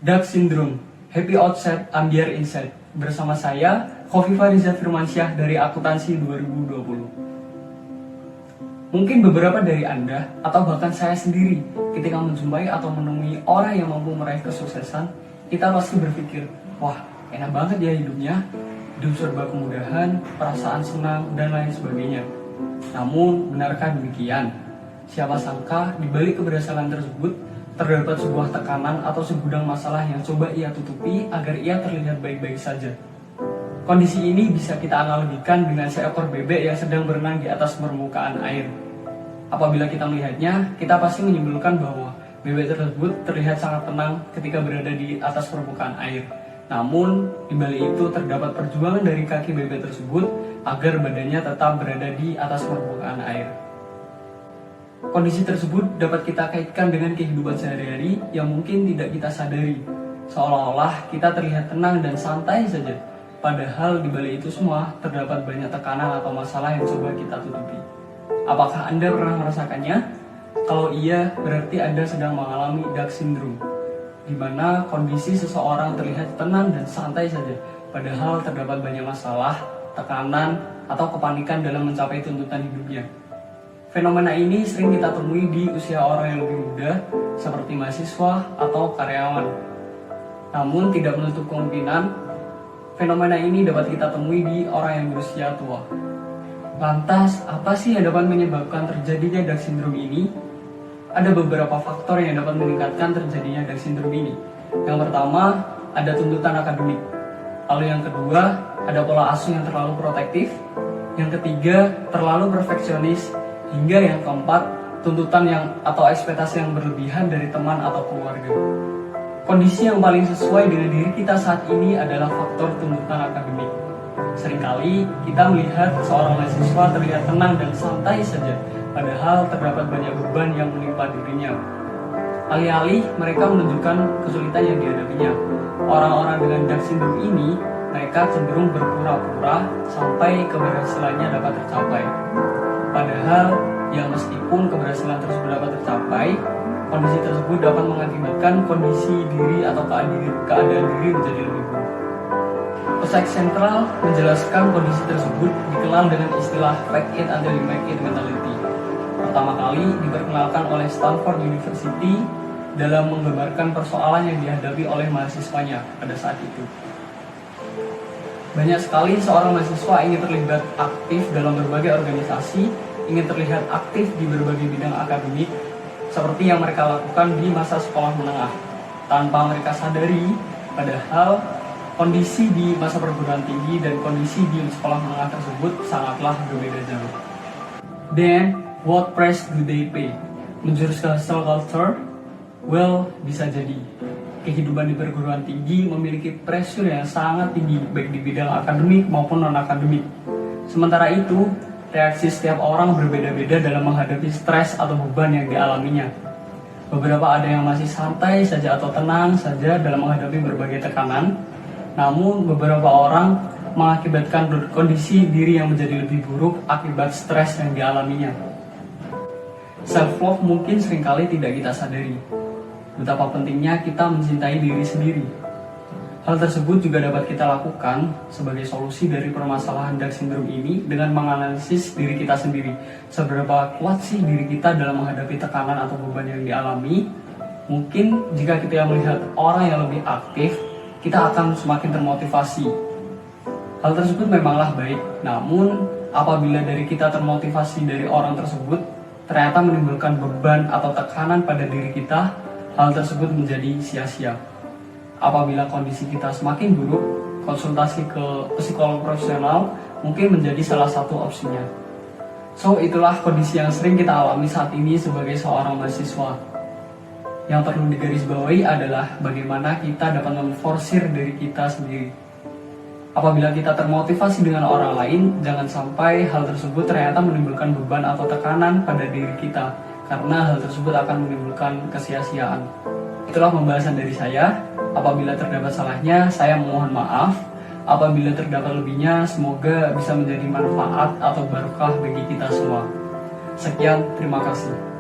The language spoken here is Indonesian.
Dark Syndrome, Happy Outside, Ambiar Inside. Bersama saya, Khofifah Riza Firmansyah dari Akuntansi 2020. Mungkin beberapa dari Anda, atau bahkan saya sendiri, ketika menjumpai atau menemui orang yang mampu meraih kesuksesan, kita pasti berpikir, wah, enak banget ya hidupnya, hidup serba kemudahan, perasaan senang, dan lain sebagainya. Namun, benarkah demikian? Siapa sangka di balik keberhasilan tersebut terdapat sebuah tekanan atau segudang masalah yang coba ia tutupi agar ia terlihat baik-baik saja. Kondisi ini bisa kita analogikan dengan seekor bebek yang sedang berenang di atas permukaan air. Apabila kita melihatnya, kita pasti menyimpulkan bahwa bebek tersebut terlihat sangat tenang ketika berada di atas permukaan air. Namun, di balik itu terdapat perjuangan dari kaki bebek tersebut agar badannya tetap berada di atas permukaan air. Kondisi tersebut dapat kita kaitkan dengan kehidupan sehari-hari yang mungkin tidak kita sadari. Seolah-olah kita terlihat tenang dan santai saja. Padahal di balik itu semua terdapat banyak tekanan atau masalah yang coba kita tutupi. Apakah Anda pernah merasakannya? Kalau iya, berarti Anda sedang mengalami Dark Syndrome, di mana kondisi seseorang terlihat tenang dan santai saja, padahal terdapat banyak masalah, tekanan, atau kepanikan dalam mencapai tuntutan hidupnya. Fenomena ini sering kita temui di usia orang yang lebih muda, seperti mahasiswa atau karyawan. Namun tidak menutup kemungkinan, fenomena ini dapat kita temui di orang yang berusia tua. Lantas, apa sih yang dapat menyebabkan terjadinya Dark Syndrome ini? Ada beberapa faktor yang dapat meningkatkan terjadinya Dark Syndrome ini. Yang pertama, ada tuntutan akademik. Lalu yang kedua, ada pola asuh yang terlalu protektif. Yang ketiga, terlalu perfeksionis. Hingga yang keempat, tuntutan atau ekspektasi yang berlebihan dari teman atau keluarga. Kondisi yang paling sesuai dengan diri kita saat ini adalah faktor tuntutan akademik. Seringkali kita melihat seorang mahasiswa terlihat tenang dan santai saja, padahal terdapat banyak beban yang menimpa dirinya. Alih-alih mereka menunjukkan kesulitan yang dihadapinya, orang-orang dengan Dark Syndrome ini, mereka cenderung berpura-pura sampai keberhasilannya dapat tercapai. Padahal, ya meskipun keberhasilan tersebut dapat tercapai, kondisi tersebut dapat mengakibatkan kondisi diri atau keadaan diri menjadi lebih buruk. Psych Central menjelaskan kondisi tersebut dikenal dengan istilah fake it until you make it mentality. Pertama kali diperkenalkan oleh Stanford University dalam menggambarkan persoalan yang dihadapi oleh mahasiswanya pada saat itu. Banyak sekali seorang mahasiswa ingin terlibat aktif dalam berbagai organisasi, ingin terlihat aktif di berbagai bidang akademik, seperti yang mereka lakukan di masa sekolah menengah, tanpa mereka sadari, padahal kondisi di masa perguruan tinggi dan kondisi di sekolah menengah tersebut sangatlah berbeda jauh. Then, what price do they pay? Menjurus ke hustle culture? Well, bisa jadi kehidupan di perguruan tinggi memiliki pressure yang sangat tinggi, baik di bidang akademik maupun non-akademik. Sementara itu, reaksi setiap orang berbeda-beda dalam menghadapi stres atau beban yang dialaminya. Beberapa ada yang masih santai saja atau tenang saja dalam menghadapi berbagai tekanan, namun beberapa orang mengakibatkan kondisi diri yang menjadi lebih buruk akibat stres yang dialaminya. Self-love mungkin seringkali tidak kita sadari. Betapa pentingnya kita mencintai diri sendiri. Hal tersebut juga dapat kita lakukan sebagai solusi dari permasalahan Dark Syndrome ini dengan menganalisis diri kita sendiri. Seberapa kuat sih diri kita dalam menghadapi tekanan atau beban yang dialami? Mungkin jika kita melihat orang yang lebih aktif, kita akan semakin termotivasi. Hal tersebut memanglah baik, namun apabila dari kita termotivasi dari orang tersebut, ternyata menimbulkan beban atau tekanan pada diri kita, hal tersebut menjadi sia-sia. Apabila kondisi kita semakin buruk, konsultasi ke psikolog profesional mungkin menjadi salah satu opsinya. So, itulah kondisi yang sering kita alami saat ini sebagai seorang mahasiswa. Yang perlu digarisbawahi adalah bagaimana kita dapat memforsir diri kita sendiri. Apabila kita termotivasi dengan orang lain, jangan sampai hal tersebut ternyata menimbulkan beban atau tekanan pada diri kita, karena hal tersebut akan menimbulkan kesia-siaan. Itulah pembahasan dari saya. Apabila terdapat salahnya, saya mohon maaf. Apabila terdapat lebihnya, semoga bisa menjadi manfaat atau barokah bagi kita semua. Sekian, terima kasih.